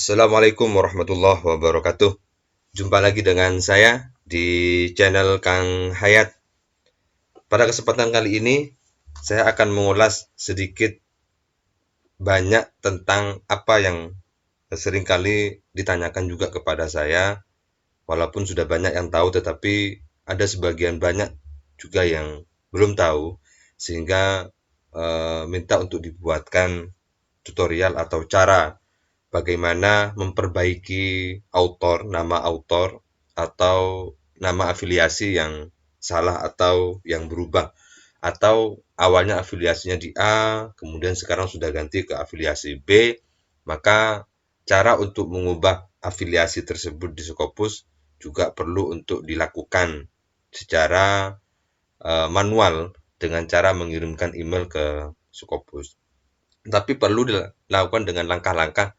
Assalamualaikum warahmatullahi wabarakatuh. Jumpa lagi dengan saya di channel Kang Hayat. Pada kesempatan kali ini, saya akan mengulas sedikit banyak tentang apa yang seringkali ditanyakan juga kepada saya. Walaupun sudah banyak yang tahu, tetapi ada sebagian banyak juga yang belum tahu, sehingga minta untuk dibuatkan tutorial atau cara bagaimana memperbaiki nama autor atau nama afiliasi yang salah atau yang berubah, atau awalnya afiliasinya di A, kemudian sekarang sudah ganti ke afiliasi B, maka cara untuk mengubah afiliasi tersebut di Scopus juga perlu untuk dilakukan secara manual dengan cara mengirimkan email ke Scopus. Tapi perlu dilakukan dengan langkah-langkah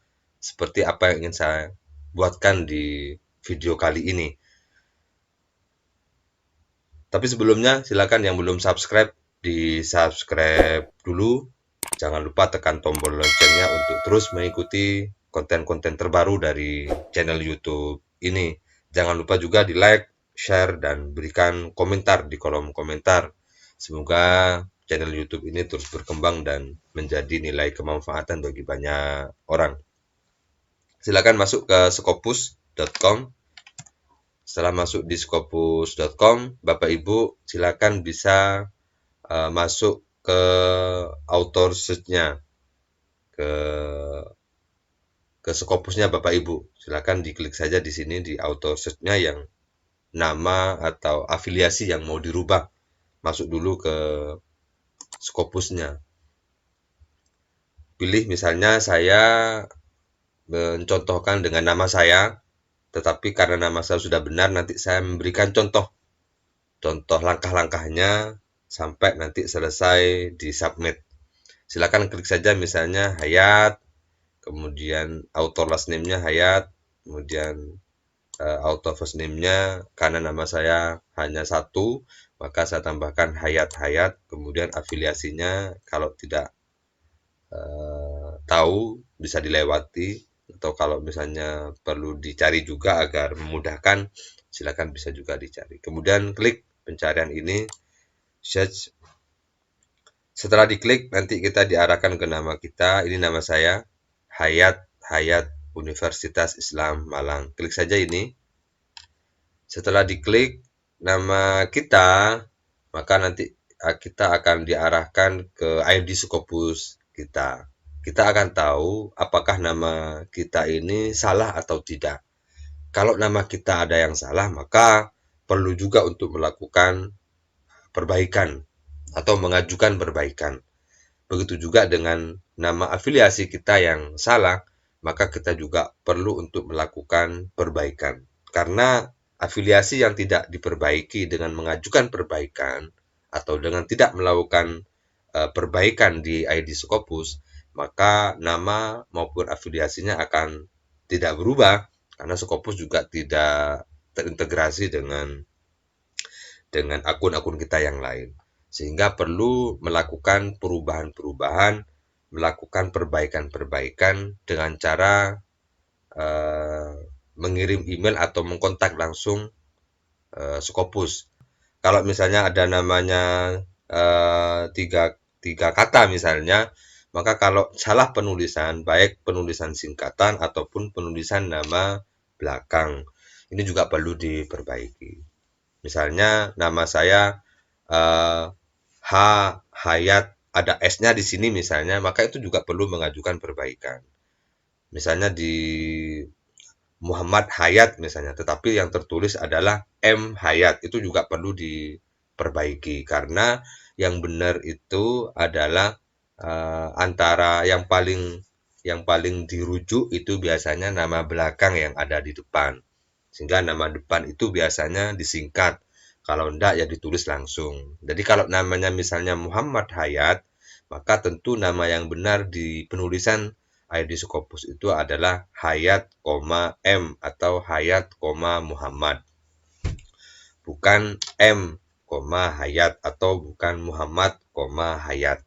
seperti apa yang ingin saya buatkan di video kali ini. Tapi sebelumnya, silakan yang belum subscribe, di-subscribe dulu. Jangan lupa tekan tombol loncengnya untuk terus mengikuti konten-konten terbaru dari channel YouTube ini. Jangan lupa juga di-like, share, dan berikan komentar di kolom komentar. Semoga channel YouTube ini terus berkembang dan menjadi nilai kemanfaatan bagi banyak orang. Silakan masuk ke scopus.com. Setelah masuk di scopus.com, Bapak Ibu silakan bisa masuk ke author search-nya, ke Scopusnya Bapak Ibu. Silakan diklik saja di sini di author search-nya yang nama atau afiliasi yang mau dirubah. Masuk dulu ke Scopusnya. Pilih misalnya saya mencontohkan dengan nama saya, tetapi karena nama saya sudah benar, nanti saya memberikan contoh langkah-langkahnya sampai nanti selesai di submit. Silakan klik saja misalnya Hayat, kemudian author last name-nya Hayat, kemudian author first name-nya karena nama saya hanya satu, maka saya tambahkan Hayat, kemudian afiliasinya kalau tidak tahu bisa dilewati, atau kalau misalnya perlu dicari juga agar memudahkan, silakan bisa juga dicari. Kemudian klik pencarian ini, search. Setelah diklik, nanti kita diarahkan ke nama kita. Ini nama saya, Hayat Universitas Islam Malang. Klik saja ini. Setelah diklik nama kita, maka nanti kita akan diarahkan ke ID Scopus kita. Kita akan tahu apakah nama kita ini salah atau tidak. Kalau nama kita ada yang salah, maka perlu juga untuk melakukan perbaikan atau mengajukan perbaikan. Begitu juga dengan nama afiliasi kita yang salah, maka kita juga perlu untuk melakukan perbaikan. Karena afiliasi yang tidak diperbaiki dengan mengajukan perbaikan atau dengan tidak melakukan perbaikan di ID Scopus, maka nama maupun afiliasinya akan tidak berubah karena Scopus juga tidak terintegrasi dengan akun-akun kita yang lain. Sehingga perlu melakukan perubahan-perubahan, melakukan perbaikan-perbaikan dengan cara mengirim email atau mengkontak langsung Scopus. Kalau misalnya ada namanya tiga kata misalnya, maka kalau salah penulisan, baik penulisan singkatan ataupun penulisan nama belakang, ini juga perlu diperbaiki. Misalnya nama saya H Hayat, ada S-nya di sini misalnya, maka itu juga perlu mengajukan perbaikan. Misalnya di Muhammad Hayat misalnya, tetapi yang tertulis adalah M Hayat, itu juga perlu diperbaiki karena yang benar itu adalah antara yang paling dirujuk itu biasanya nama belakang yang ada di depan. Sehingga nama depan itu biasanya disingkat. Kalau enggak ya ditulis langsung. Jadi kalau namanya misalnya Muhammad Hayat, maka tentu nama yang benar di penulisan ID Scopus itu adalah Hayat, M atau Hayat, Muhammad. Bukan M, Hayat atau bukan Muhammad, Hayat.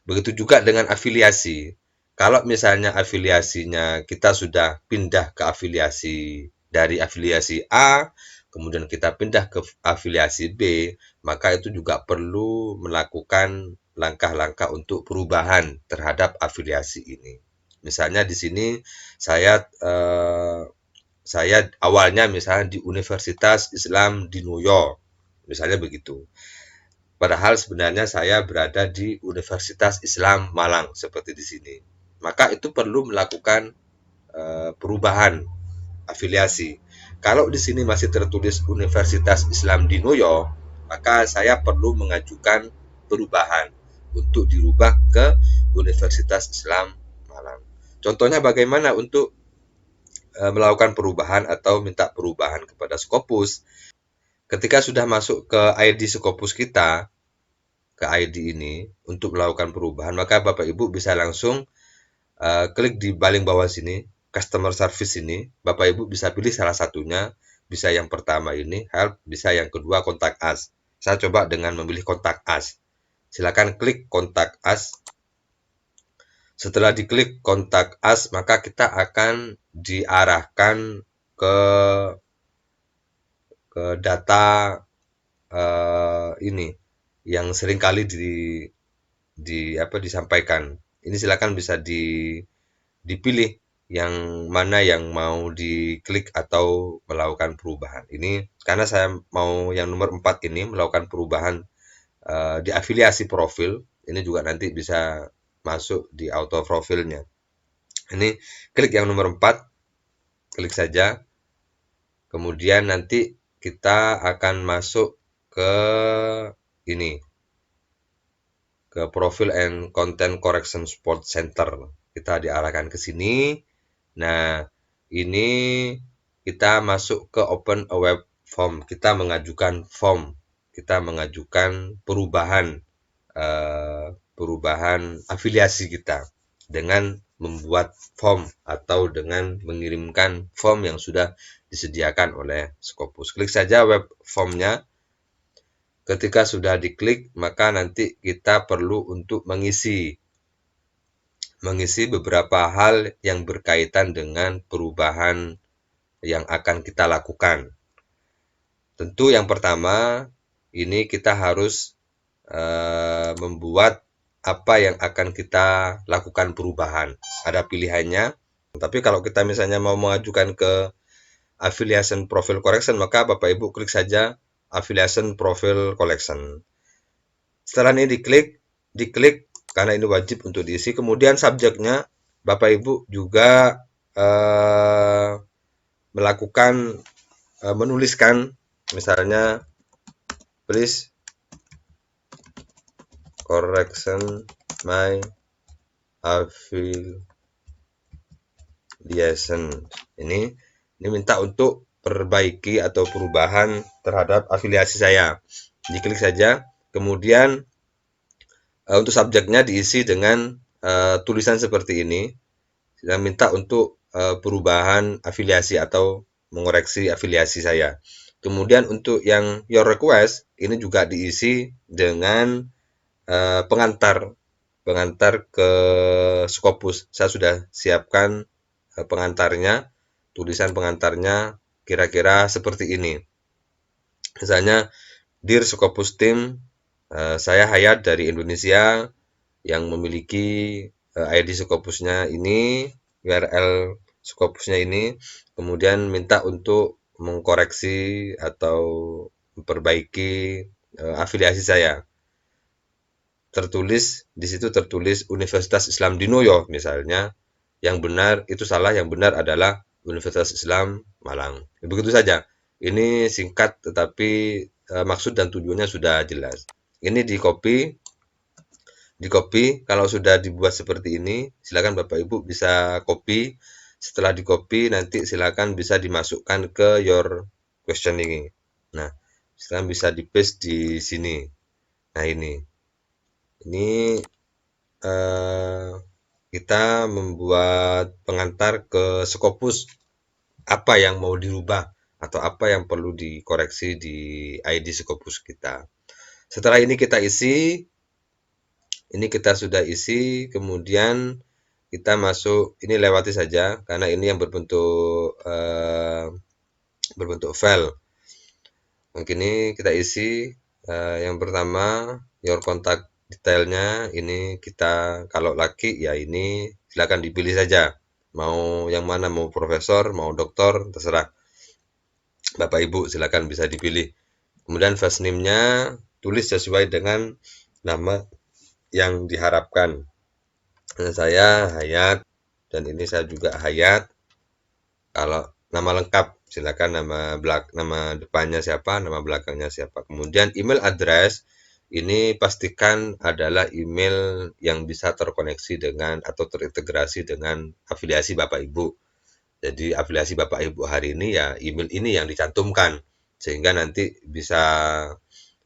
Begitu juga dengan afiliasi. Kalau misalnya afiliasinya kita sudah pindah ke afiliasi dari afiliasi A, kemudian kita pindah ke afiliasi B, maka itu juga perlu melakukan langkah-langkah untuk perubahan terhadap afiliasi ini. Misalnya di sini saya saya awalnya misalnya di Universitas Islam di New York, misalnya begitu. Padahal sebenarnya saya berada di Universitas Islam Malang seperti di sini. Maka itu perlu melakukan perubahan afiliasi. Kalau di sini masih tertulis Universitas Islam di New York, maka saya perlu mengajukan perubahan untuk dirubah ke Universitas Islam Malang. Contohnya bagaimana untuk melakukan perubahan atau minta perubahan kepada Scopus. Ketika sudah masuk ke ID Scopus kita, ke ID ini untuk melakukan perubahan, maka Bapak Ibu bisa langsung klik di paling bawah sini, Customer Service ini. Bapak Ibu bisa pilih salah satunya, bisa yang pertama ini, Help, bisa yang kedua, Contact Us. Saya coba dengan memilih Contact Us. Silakan klik Contact Us. Setelah diklik Contact Us, maka kita akan diarahkan ke data ini yang seringkali disampaikan. Ini silakan bisa dipilih yang mana yang mau diklik atau melakukan perubahan. Ini karena saya mau yang nomor 4 ini melakukan perubahan di afiliasi profil. Ini juga nanti bisa masuk di auto profilnya. Ini klik yang nomor 4, klik saja. Kemudian nanti kita akan masuk ke ini, ke Profile and Content Correction Support Center. Kita diarahkan ke sini. Nah, ini kita masuk ke Open a Web Form. Kita mengajukan form. Kita mengajukan perubahan afiliasi kita dengan membuat form atau dengan mengirimkan form yang sudah disediakan oleh Scopus. Klik saja web formnya. Ketika sudah diklik, maka nanti kita perlu untuk mengisi beberapa hal yang berkaitan dengan perubahan yang akan kita lakukan. Tentu yang pertama, ini kita harus membuat apa yang akan kita lakukan perubahan. Ada pilihannya, tapi kalau kita misalnya mau mengajukan ke Affiliation Profile Correction, maka Bapak Ibu klik saja Affiliation Profile Collection. Setelah ini diklik karena ini wajib untuk diisi. Kemudian subjeknya Bapak Ibu juga melakukan menuliskan misalnya please correction my affiliation. Ini minta untuk perbaiki atau perubahan terhadap afiliasi saya. Diklik saja. Kemudian untuk subjeknya diisi dengan tulisan seperti ini. Saya minta untuk perubahan afiliasi atau mengoreksi afiliasi saya. Kemudian untuk yang your request ini juga diisi dengan pengantar ke Scopus. Saya sudah siapkan pengantarnya, tulisan pengantarnya kira-kira seperti ini. Misalnya, Dear Scopus Team, saya Hayat dari Indonesia yang memiliki ID Scopusnya ini, URL Scopusnya ini, kemudian minta untuk mengkoreksi atau memperbaiki afiliasi saya. Di situ tertulis Universitas Islam di New York misalnya. Yang benar itu salah, yang benar adalah Universitas Islam Malang. Begitu saja. Ini singkat tetapi maksud dan tujuannya sudah jelas. Ini di copy. Kalau sudah dibuat seperti ini, silakan Bapak Ibu bisa copy. Setelah di copy nanti silakan bisa dimasukkan ke your question ini. Nah, silakan bisa di paste di sini. Nah, ini kita membuat pengantar ke Scopus apa yang mau dirubah atau apa yang perlu dikoreksi di ID Scopus kita. Setelah ini kita isi, ini kita sudah isi, kemudian kita masuk, ini lewati saja karena ini yang berbentuk file. Mungkin ini kita isi. Yang pertama, your contact detailnya ini kita, kalau laki ya ini silakan dipilih saja. Mau yang mana, mau profesor, mau doktor, terserah. Bapak Ibu silakan bisa dipilih. Kemudian first name-nya tulis sesuai dengan nama yang diharapkan. Saya Hayat, dan ini saya juga Hayat. Kalau nama lengkap silakan nama depannya siapa, nama belakangnya siapa. Kemudian email address ini pastikan adalah email yang bisa terkoneksi dengan atau terintegrasi dengan afiliasi Bapak Ibu. Jadi afiliasi Bapak Ibu hari ini ya email ini yang dicantumkan sehingga nanti bisa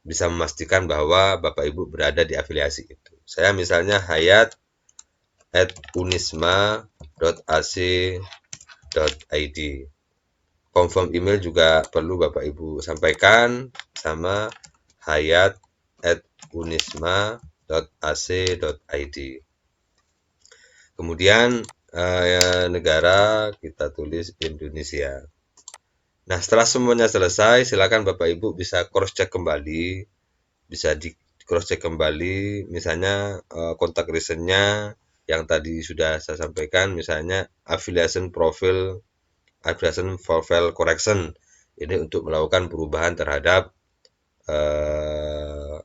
memastikan bahwa Bapak Ibu berada di afiliasi itu. Saya misalnya hayat@unisma.ac.id. Confirm email juga perlu Bapak Ibu sampaikan sama hayat@unisma.ac.id. Kemudian negara kita tulis Indonesia. Nah, setelah semuanya selesai, silakan Bapak Ibu bisa cross check kembali, bisa di cross check kembali, misalnya kontak recentnya yang tadi sudah saya sampaikan, misalnya affiliation profile correction. Ini untuk melakukan perubahan terhadap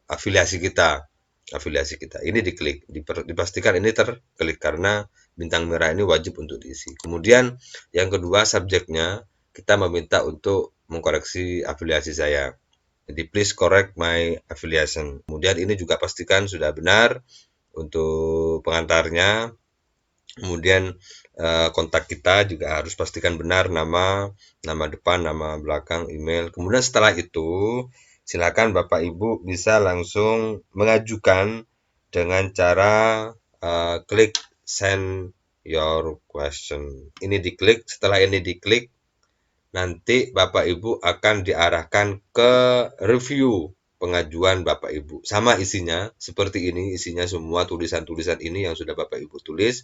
afiliasi kita. Ini diklik, dipastikan ini terklik karena bintang merah ini wajib untuk diisi. Kemudian yang kedua, subjeknya kita meminta untuk mengkoreksi afiliasi saya. Jadi please correct my affiliation. Kemudian ini juga pastikan sudah benar untuk pengantarnya. Kemudian kontak kita juga harus pastikan benar, nama depan, nama belakang, email. Kemudian setelah itu silakan Bapak Ibu bisa langsung mengajukan dengan cara klik send your question. Ini diklik, setelah ini diklik nanti Bapak Ibu akan diarahkan ke review pengajuan Bapak Ibu. Sama isinya, seperti ini isinya semua tulisan-tulisan ini yang sudah Bapak Ibu tulis.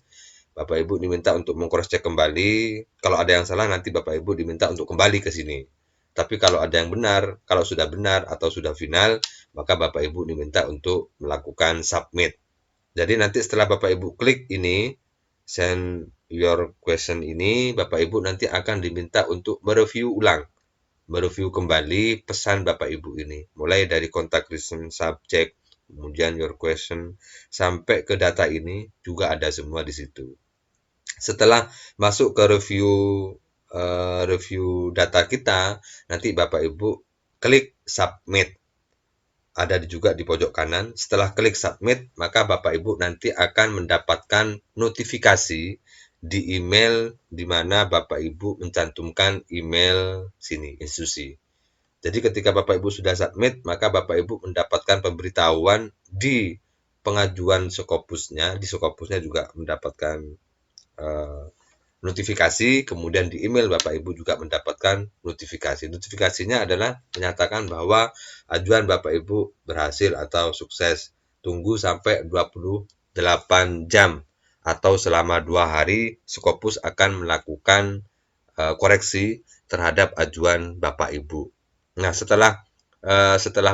Bapak Ibu diminta untuk meng-cross check kembali. Kalau ada yang salah nanti Bapak Ibu diminta untuk kembali ke sini. Tapi kalau ada yang benar, kalau sudah benar atau sudah final, maka Bapak Ibu diminta untuk melakukan submit. Jadi nanti setelah Bapak Ibu klik ini, send your question ini, Bapak Ibu nanti akan diminta untuk mereview ulang. Mereview kembali pesan Bapak Ibu ini. Mulai dari contact reason, subject, kemudian your question, sampai ke data ini juga ada semua di situ. Setelah masuk ke review data kita, nanti Bapak Ibu klik submit. Ada juga di pojok kanan. Setelah klik submit, maka Bapak Ibu nanti akan mendapatkan notifikasi di email di mana Bapak Ibu mencantumkan email sini, institusi. Jadi ketika Bapak Ibu sudah submit, maka Bapak Ibu mendapatkan pemberitahuan di pengajuan Scopusnya. Di Scopusnya juga mendapatkan notifikasi, kemudian di email Bapak Ibu juga mendapatkan notifikasi. Notifikasinya adalah menyatakan bahwa ajuan Bapak Ibu berhasil atau sukses. Tunggu sampai 28 jam atau selama 2 hari Scopus akan melakukan koreksi terhadap ajuan Bapak Ibu. Nah, setelah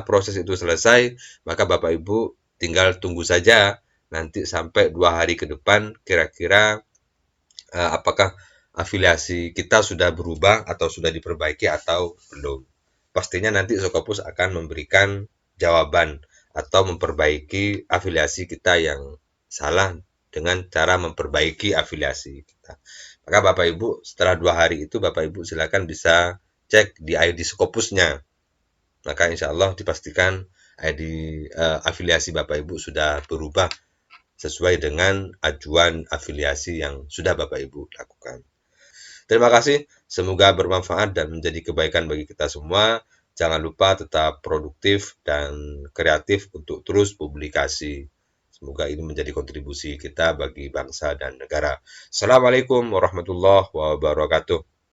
proses itu selesai, maka Bapak Ibu tinggal tunggu saja nanti sampai 2 hari ke depan kira-kira apakah afiliasi kita sudah berubah atau sudah diperbaiki atau belum. Pastinya nanti Scopus akan memberikan jawaban atau memperbaiki afiliasi kita yang salah dengan cara memperbaiki afiliasi kita. Maka Bapak Ibu setelah 2 hari itu Bapak Ibu silakan bisa cek di ID Scopusnya. Maka insya Allah dipastikan ID afiliasi Bapak Ibu sudah berubah sesuai dengan ajuan afiliasi yang sudah Bapak Ibu lakukan. Terima kasih, semoga bermanfaat dan menjadi kebaikan bagi kita semua. Jangan lupa tetap produktif dan kreatif untuk terus publikasi. Semoga ini menjadi kontribusi kita bagi bangsa dan negara. Assalamualaikum warahmatullahi wabarakatuh.